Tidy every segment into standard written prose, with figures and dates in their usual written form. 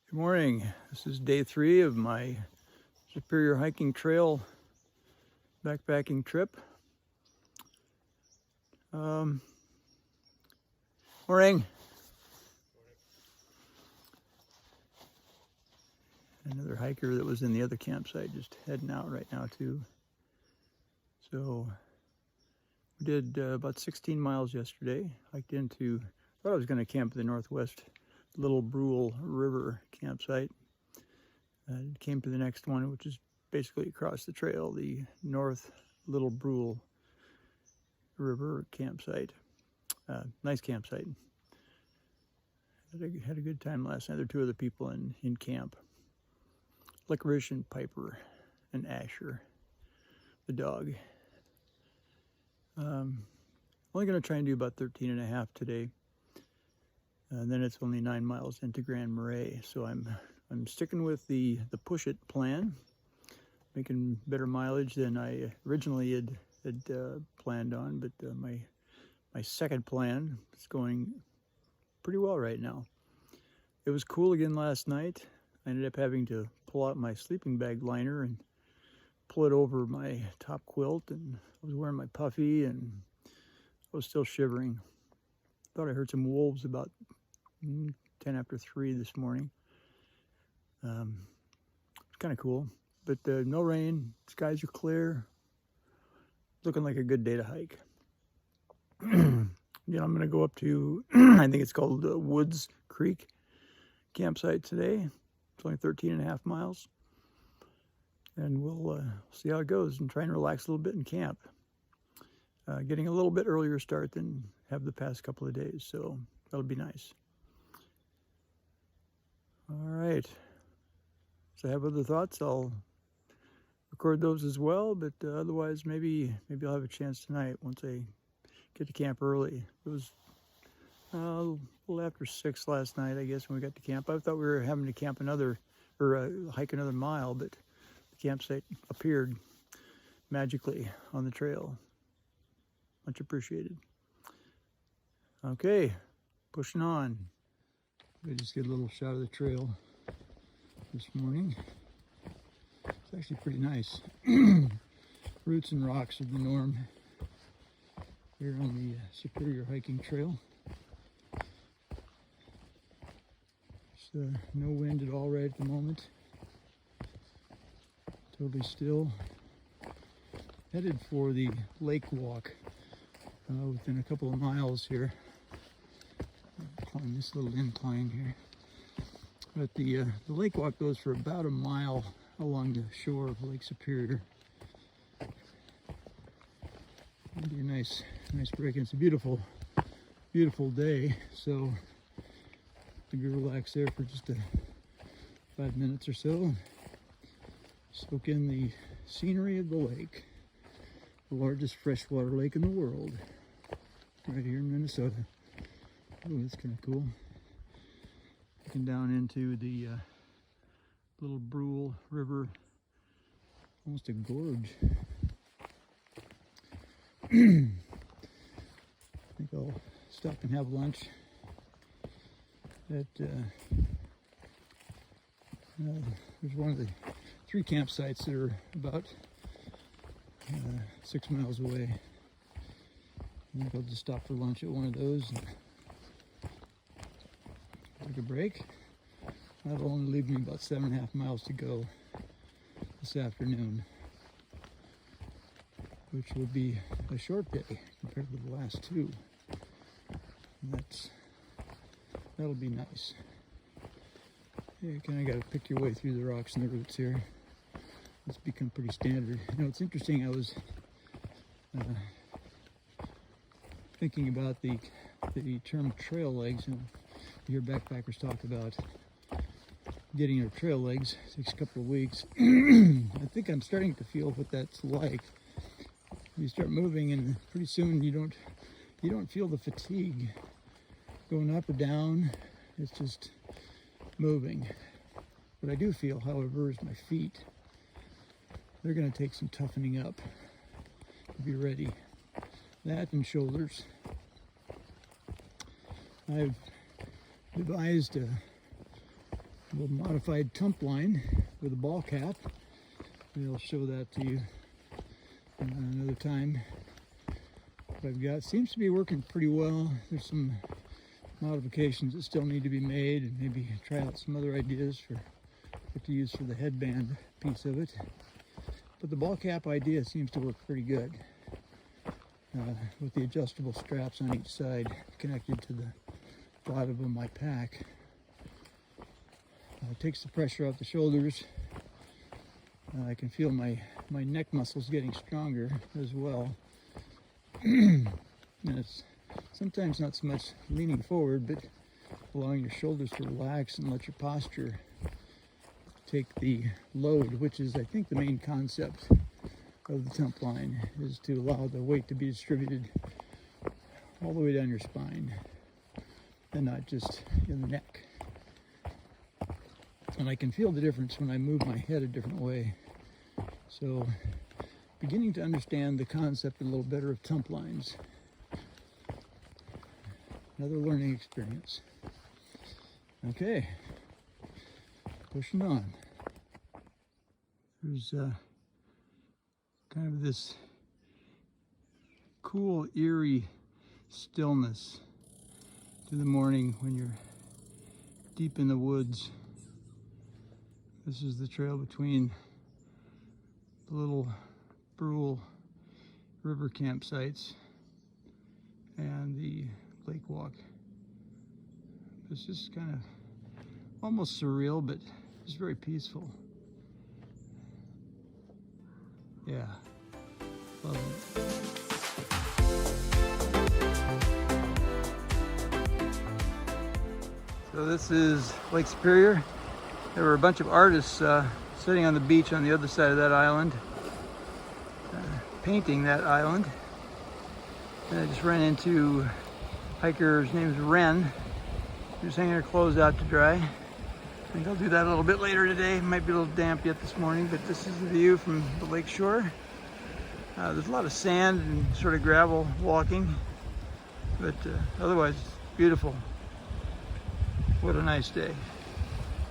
Good morning. This is day 3 of my Superior Hiking Trail backpacking trip. Morning. Another hiker that was in the other campsite just heading out right now too. So we did about 16 miles yesterday. Hiked into, thought I was going to camp at the northwest Little Brule River Campsite. Came to the next one, which is basically across the trail, the North Little Brule River Campsite. Nice campsite. Had a good time last night. There were 2 other people in camp. Licorice and Piper and Asher, the dog. Only going to try and do about 13 and a half today. And then it's only 9 miles into Grand Marais. So I'm sticking with the push it plan, making better mileage than I originally had planned on. But my second plan is going pretty well right now. It was cool again last night. I ended up having to pull out my sleeping bag liner and pull it over my top quilt, and I was wearing my puffy and I was still shivering. Thought I heard some wolves about 10 after 3 this morning. It's kind of cool, but no rain, skies are clear. Looking like a good day to hike. I'm going to go up to, I think it's called Woods Creek campsite today. It's only 13 and a half miles. And we'll see how it goes and try and relax a little bit in camp. Getting a little bit earlier start than have the past couple of days, so that'll be nice. All right. So I have other thoughts. I'll record those as well, but otherwise maybe I'll have a chance tonight once I get to camp early. It was a little after 6 last night, I guess, when we got to camp. I thought we were having to camp hike another mile, but the campsite appeared magically on the trail. Much appreciated. Okay, pushing on. I just get a little shot of the trail this morning. It's actually pretty nice. Roots and rocks are the norm here on the Superior Hiking Trail. There's no wind at all right at the moment. Totally still. Headed for the Lakewalk within a couple of miles here. Climb this little incline here. But the Lakewalk goes for about a mile along the shore of Lake Superior. It'll be a nice break. It's a beautiful day, so you can relax there for just 5 minutes or so. Soak in the scenery of the lake, the largest freshwater lake in the world, right here in Minnesota. Oh, that's kind of cool. Looking down into the Little Brule River, almost a gorge. I think I'll stop and have lunch at there's one of the 3 campsites that are about 6 miles away. I think I'll just stop for lunch at one of those and take a break. That'll only leave me about 7.5 miles to go this afternoon, which will be a short day compared to the last 2. And that'll be nice. You kind of got to pick your way through the rocks and the roots here. It's become pretty standard. You know, it's interesting. I was thinking about the term trail legs, and you hear backpackers talk about getting your trail legs. It takes a couple of weeks. I think I'm starting to feel what that's like. You start moving, and pretty soon you don't feel the fatigue going up or down. It's just moving. What I do feel, however, is my feet. They're going to take some toughening up to be ready. That and shoulders. I've devised little modified tump line with a ball cap. Maybe I'll show that to you another time. What I've got seems to be working pretty well. There's some modifications that still need to be made, and maybe try out some other ideas for what to use for the headband piece of it. But the ball cap idea seems to work pretty good with the adjustable straps on each side connected to the bottom of my pack. It takes the pressure off the shoulders. I can feel my neck muscles getting stronger as well. And it's sometimes not so much leaning forward, but allowing your shoulders to relax and let your posture take the load, which is, I think, the main concept of the tump line, is to allow the weight to be distributed all the way down your spine and not just in the neck. And I can feel the difference when I move my head a different way. So, beginning to understand the concept a little better of tump lines. Another learning experience. Okay, pushing on. There's kind of this cool, eerie stillness to the morning when you're deep in the woods. This is the trail between the Little Brule River Campsites and the Lakewalk. It's just kind of almost surreal, but it's very peaceful. Yeah, love it. So this is Lake Superior. There were a bunch of artists sitting on the beach on the other side of that island, painting that island. And I just ran into a hiker, his name's Ren, who's hanging her clothes out to dry. I think I'll do that a little bit later today. Might be a little damp yet this morning, but this is the view from the lake shore. There's a lot of sand and sort of gravel walking, but otherwise beautiful. What a nice day.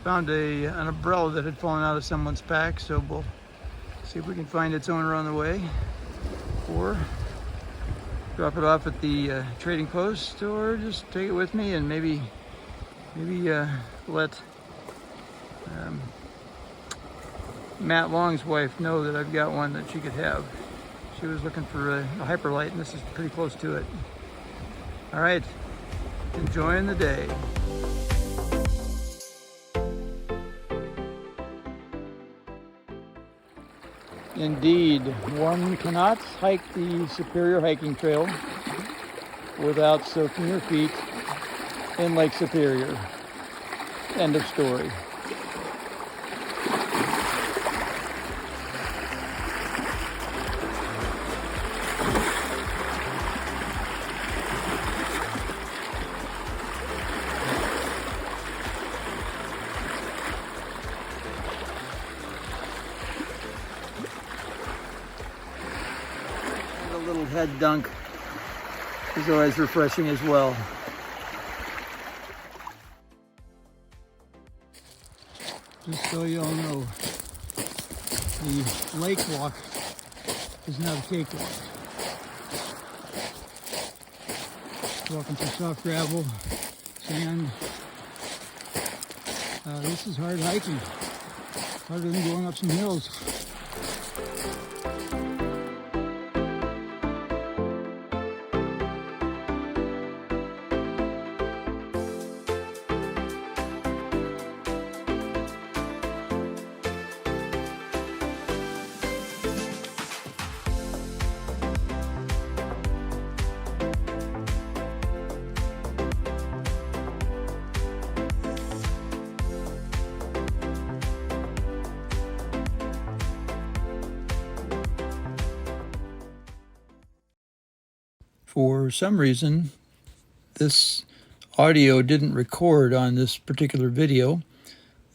Found an umbrella that had fallen out of someone's pack, so we'll see if we can find its owner on the way, or drop it off at the trading post, or just take it with me and maybe let Matt Long's wife know that I've got one that she could have. She was looking for a hyperlight, and this is pretty close to it. All right, enjoying the day. Indeed, one cannot hike the Superior hiking trail without soaking your feet in Lake Superior. End of story. A little head dunk is always refreshing as well. Just so you all know, the Lakewalk is not a cakewalk. Walking through soft gravel, sand. This is hard hiking, harder than going up some hills. For some reason, this audio didn't record on this particular video.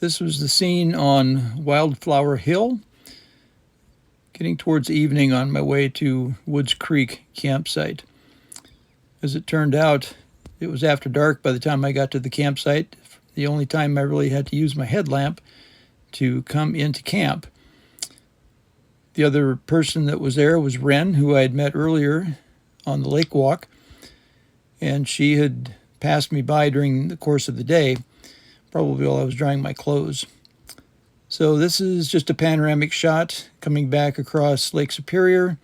This was the scene on Wildflower Hill, getting towards evening on my way to Woods Creek campsite. As it turned out, it was after dark by the time I got to the campsite. the only time I really had to use my headlamp to come into camp. The other person that was there was Wren, who I had met earlier on the Lakewalk, and she had passed me by during the course of the day, probably while I was drying my clothes. So this is just a panoramic shot coming back across Lake Superior.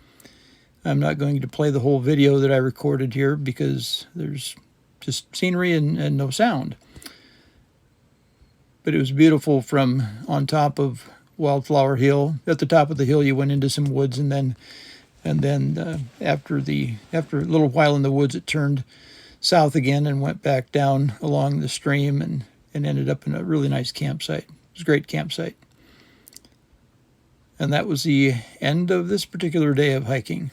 I'm not going to play the whole video that I recorded here because there's just scenery and no sound. But it was beautiful from on top of Wildflower Hill. At the top of the hill, you went into some woods, and then after a little while in the woods, it turned south again and went back down along the stream and ended up in a really nice campsite. It was a great campsite. And that was the end of this particular day of hiking.